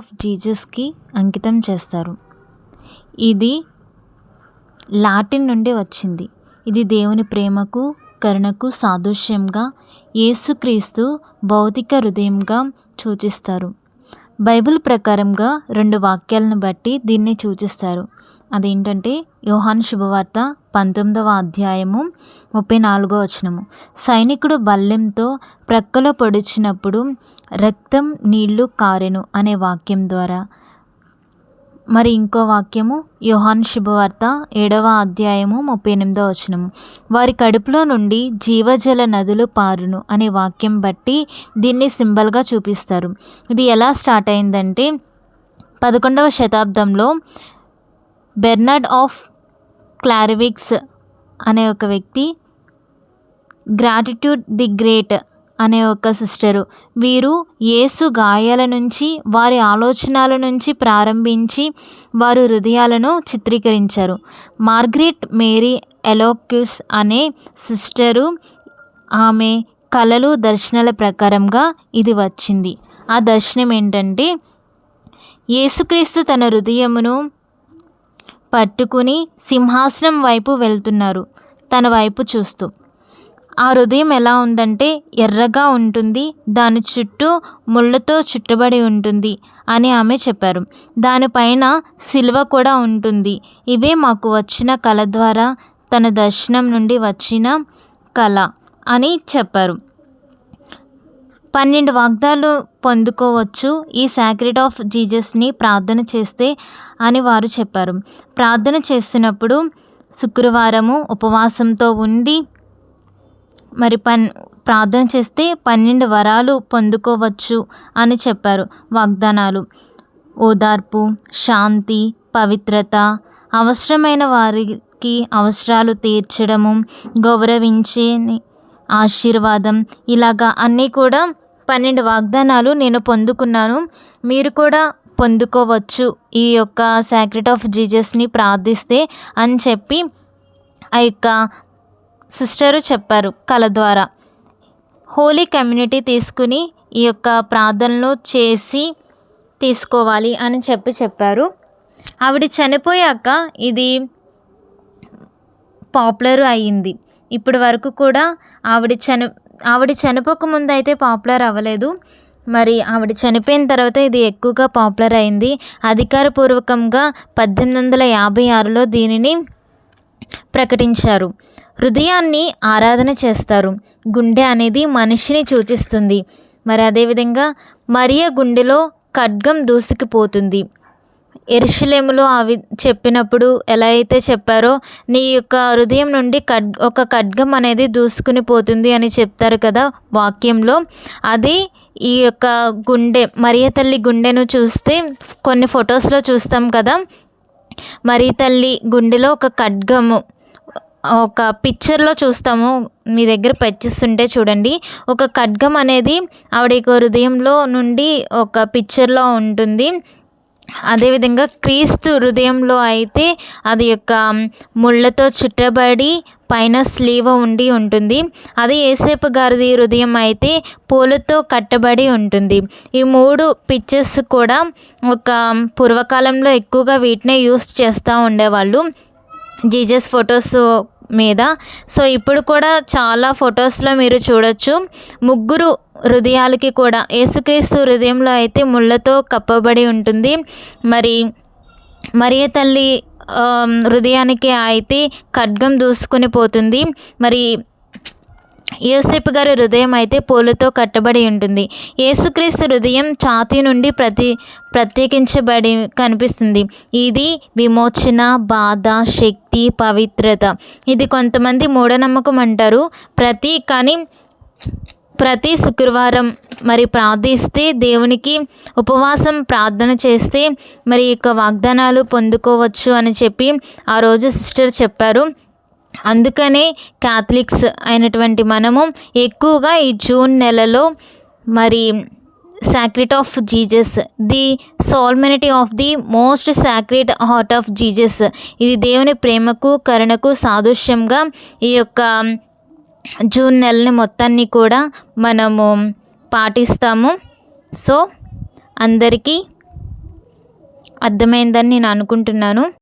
Of జీసస్కి అంకితం చేస్తారు. ఇది లాటిన్ నుండి వచ్చింది. ఇది దేవుని ప్రేమకు కరుణకు సాదృశ్యంగా యేసుక్రీస్తు భౌతిక హృదయంగా సూచిస్తారు. బైబిల్ ప్రకారంగా 2 వాక్యాలను బట్టి దీన్ని సూచిస్తారు. అదేంటంటే యోహాను శుభవార్త 19వ అధ్యాయము 34వ వచనము. సైనికుడు బల్లెంతో ప్రక్కలో పొడిచినప్పుడు రక్తం నీళ్లు కారెను అనే వాక్యం ద్వారా. మరి ఇంకో వాక్యము యోహాను శుభవార్త 7వ అధ్యాయము 38వ వచనము. వారి కడుపులో నుండి జీవజల నదులు పారును అనే వాక్యం బట్టి దీన్ని సింబల్గా చూపిస్తారు. ఇది ఎలా స్టార్ట్ అయిందంటే 11వ శతాబ్దంలో బెర్నార్డ్ ఆఫ్ క్లారివిక్స్ అనే ఒక వ్యక్తి, గ్రాటిట్యూడ్ ది గ్రేట్ అనే ఒక సిస్టరు, వీరు యేసు గాయాల నుంచి వారి ఆలోచనల నుంచి ప్రారంభించి వారు హృదయాలను చిత్రీకరించారు. మార్గరెట్ మేరీ ఎలోక్యూస్ అనే సిస్టరు, ఆమె కలలు దర్శనాల ప్రకారంగా ఇది వచ్చింది. ఆ దర్శనం ఏంటంటే యేసుక్రీస్తు తన హృదయమును పట్టుకుని సింహాసనం వైపు వెళ్తున్నారు, తన వైపు చూస్తూ. ఆ హృదయం ఎలా ఉందంటే ఎర్రగా ఉంటుంది, దాని చుట్టూ ముళ్ళతో చుట్టబడి ఉంటుంది అని ఆమె చెప్పారు. దానిపైన సిలువ కూడా ఉంటుంది. ఇవే మాకు వచ్చిన కళ ద్వారా తన దర్శనం నుండి వచ్చిన కళ అని చెప్పారు. 12 వాగ్దాలు పొందుకోవచ్చు ఈ సాక్రెడ్ ఆఫ్ జీసస్ని ప్రార్థన చేస్తే అని వారు చెప్పారు. ప్రార్థన చేసినప్పుడు శుక్రవారము ఉపవాసంతో ఉండి మరి ప్రార్థన చేస్తే 12 వరాలు పొందుకోవచ్చు అని చెప్పారు. వాగ్దానాలు: ఓదార్పు, శాంతి, పవిత్రత, అవసరమైన వారికి అవసరాలు తీర్చడము, గౌరవించే ఆశీర్వాదం, ఇలాగా అన్నీ కూడా 12 వాగ్దానాలు నేను పొందుకున్నాను, మీరు కూడా పొందుకోవచ్చు ఈ యొక్క సాక్రెడ్ ఆఫ్ జీసస్ని ప్రార్థిస్తే అని చెప్పి ఆ యొక్క సిస్టరు చెప్పారు కళ ద్వారా. హోలీ కమ్యూనిటీ తీసుకుని ఈ యొక్క ప్రార్థనలు చేసి తీసుకోవాలి అని చెప్పారు. ఆవిడ చనిపోయాక ఇది పాపులర్ అయ్యింది. ఇప్పటి వరకు కూడా ఆవిడ చనిపోకముందు అయితే పాపులర్ అవ్వలేదు. మరి ఆవిడ చనిపోయిన తర్వాత ఇది ఎక్కువగా పాపులర్ అయింది. అధికారపూర్వకంగా 1856లో దీనిని ప్రకటించారు. హృదయాన్ని ఆరాధన చేస్తారు. గుండె అనేది మనిషిని సూచిస్తుంది. మరి అదేవిధంగా మరియ గుండెలో ఖడ్గం దూసుకుపోతుంది. యెరూషలేములో అవి చెప్పినప్పుడు ఎలా అయితే చెప్పారో, నీ యొక్క హృదయం నుండి ఒక ఖడ్గం అనేది దూసుకుని పోతుంది అని చెప్తారు కదా వాక్యంలో. అది ఈ యొక్క గుండె, మరియ తల్లి గుండెను చూస్తే కొన్ని ఫొటోస్లో చూస్తాం కదా, మరియ తల్లి గుండెలో ఒక ఖడ్గము ఒక పిక్చర్లో చూస్తాము. మీ దగ్గర పెట్టిస్తుంటే చూడండి, ఒక ఖడ్గం అనేది ఆవిడ యొక్క హృదయంలో నుండి ఒక పిక్చర్లో ఉంటుంది. అదేవిధంగా క్రీస్తు హృదయంలో అయితే అది యొక్క ముళ్ళతో చుట్టబడి పైన స్లీవ ఉండి ఉంటుంది. అది యేసేపు గారిది హృదయం అయితే పూలతో కట్టబడి ఉంటుంది. ఈ 3 పిక్చర్స్ కూడా ఒక పూర్వకాలంలో ఎక్కువగా వీటినే యూస్ చేస్తూ ఉండేవాళ్ళు జీసస్ ఫొటోస్ మీద. సో ఇప్పుడు కూడా చాలా ఫొటోస్లో మీరు చూడొచ్చు. 3 హృదయాలకి కూడా యేసుక్రీస్తు హృదయంలో అయితే ముళ్ళతో కప్పబడి ఉంటుంది. మరి మరియ తల్లి హృదయానికి అయితే ఖడ్గం దూసుకొని పోతుంది. మరి యోసేపు గారి హృదయం అయితే పూలతో కట్టబడి ఉంటుంది. యేసుక్రీస్తు హృదయం ఛాతీ నుండి ప్రత్యేకించబడి కనిపిస్తుంది. ఇది విమోచన, బాధ, శక్తి, పవిత్రత. ఇది కొంతమంది మూఢనమ్మకం అంటారు. కానీ ప్రతి శుక్రవారం మరి ప్రార్థిస్తే, దేవునికి ఉపవాసం ప్రార్థన చేస్తే మరి యొక్క వాగ్దానాలు పొందుకోవచ్చు అని చెప్పి ఆ రోజు సిస్టర్ చెప్పారు. అందుకనే క్యాథలిక్స్ అయినటువంటి మనము ఎక్కువగా ఈ జూన్ నెలలో మరి sacred of Jesus, the solemnity of the most sacred heart of Jesus, ఇది దేవుని ప్రేమకు కరుణకు సాదృశ్యంగా ఈ యొక్క జూన్ నెలని మొత్తాన్ని కూడా మనము పాటిస్తాము. సో అందరికీ అర్థమైందని నేను అనుకుంటున్నాను.